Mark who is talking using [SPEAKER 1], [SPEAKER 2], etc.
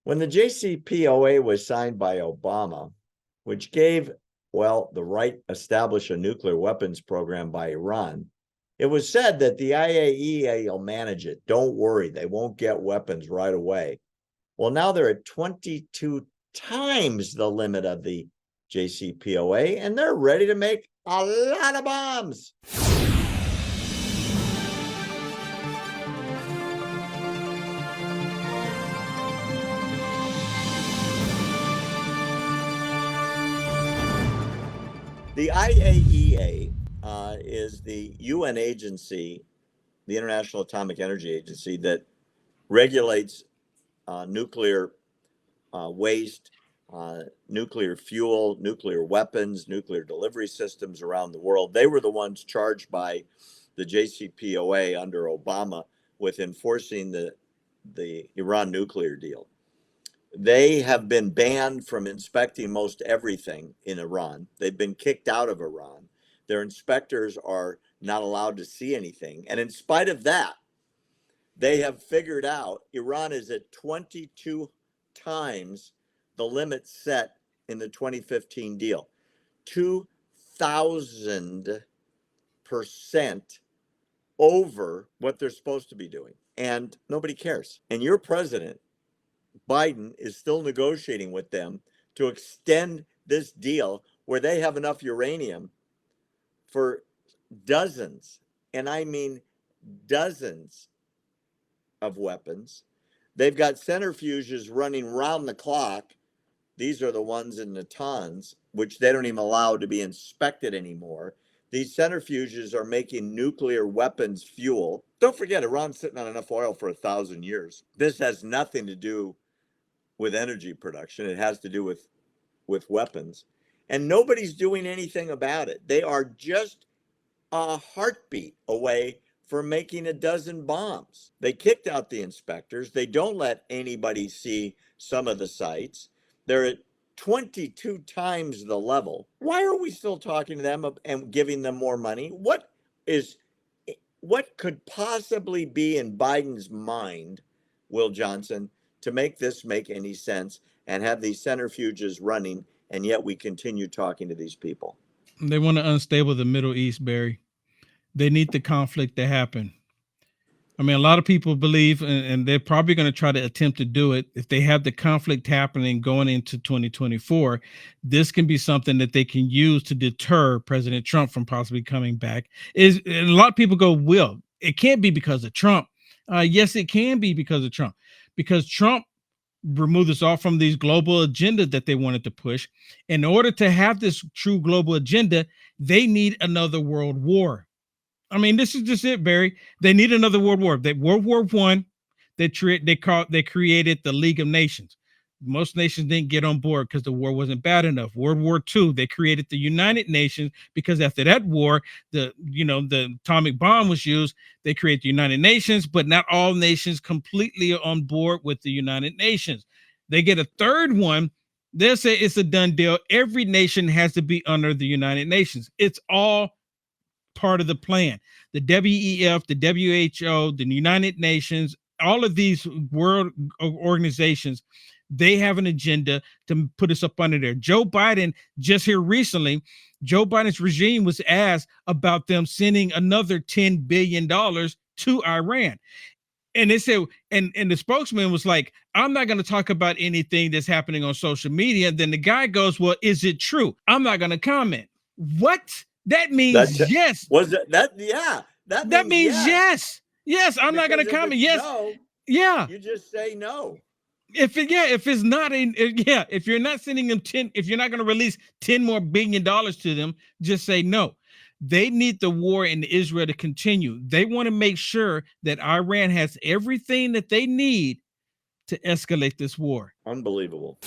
[SPEAKER 1] When the JCPOA was signed by Obama, which gave, well, the right to establish a nuclear weapons program by Iran, it was said that the IAEA will manage it. Don't worry, they won't get weapons right away. Well, now they're at 22 times the limit of the JCPOA, and they're ready to make a lot of bombs. The IAEA is the UN agency, the International Atomic Energy Agency, that regulates nuclear waste, nuclear fuel, nuclear weapons, nuclear delivery systems around the world. They were the ones charged by the JCPOA under Obama with enforcing the Iran nuclear deal. They have been banned from inspecting most everything in Iran. They've been kicked out of Iran. Their inspectors are not allowed to see anything. And in spite of that, they have figured out Iran is at 22 times the limit set in the 2015 deal. 2,000% over what they're supposed to be doing. And nobody cares. And your president, Biden, is still negotiating with them to extend this deal where they have enough uranium for dozens, and I mean dozens of weapons. They've got centrifuges running round the clock. These are the ones in Natanz, which they don't even allow to be inspected anymore. These centrifuges are making nuclear weapons fuel. Don't forget, Iran's sitting on enough oil for 1,000 years. This has nothing to do with energy production. It has to do with weapons. And nobody's doing anything about it. They are just a heartbeat away from making a dozen bombs. They kicked out the inspectors. They don't let anybody see some of the sites. They're at 22 times the level. Why are we still talking to them and giving them more money? What could possibly be in Biden's mind, Will Johnson, to make this make any sense and have these centrifuges running, and yet we continue talking to these people?
[SPEAKER 2] They want to unstable the Middle East, Barry. They need the conflict to happen. I mean, a lot of people believe, and they're probably going to try to attempt to do it, if they have the conflict happening going into 2024, this can be something that they can use to deter President Trump from possibly coming back. And a lot of people go, Will, it can't be because of Trump. Yes, it can be because of Trump, because Trump removed us all from these global agenda that they wanted to push. In order to have this true global agenda, they need another world war. I mean, this is just it, Barry. They need another world war. World War I, they created the League of Nations. Most nations didn't get on board because the war wasn't bad enough. World War II, they created the United Nations because after that war, the atomic bomb was used. They created the United Nations, but not all nations completely are on board with the United Nations. They get a third one. They'll say it's a done deal. Every nation has to be under the United Nations. It's all part of the plan. The WEF, the WHO, the United Nations, all of these world organizations, they have an agenda to put us up under there. Joe Biden, just here recently, Joe Biden's regime was asked about them sending another $10 billion to Iran. And they said, and the spokesman was like, I'm not going to talk about anything that's happening on social media. Then the guy goes, well, is it true? I'm not going to comment. What? That means yes.
[SPEAKER 1] Was it that? Yeah.
[SPEAKER 2] That means yes. Yes, I'm not going to comment. Yes.
[SPEAKER 1] No,
[SPEAKER 2] yeah.
[SPEAKER 1] You just say no.
[SPEAKER 2] If you're not sending them 10, if you're not going to release $10 more billion to them, just say no. They need the war in Israel to continue. They want to make sure that Iran has everything that they need to escalate this war.
[SPEAKER 1] Unbelievable.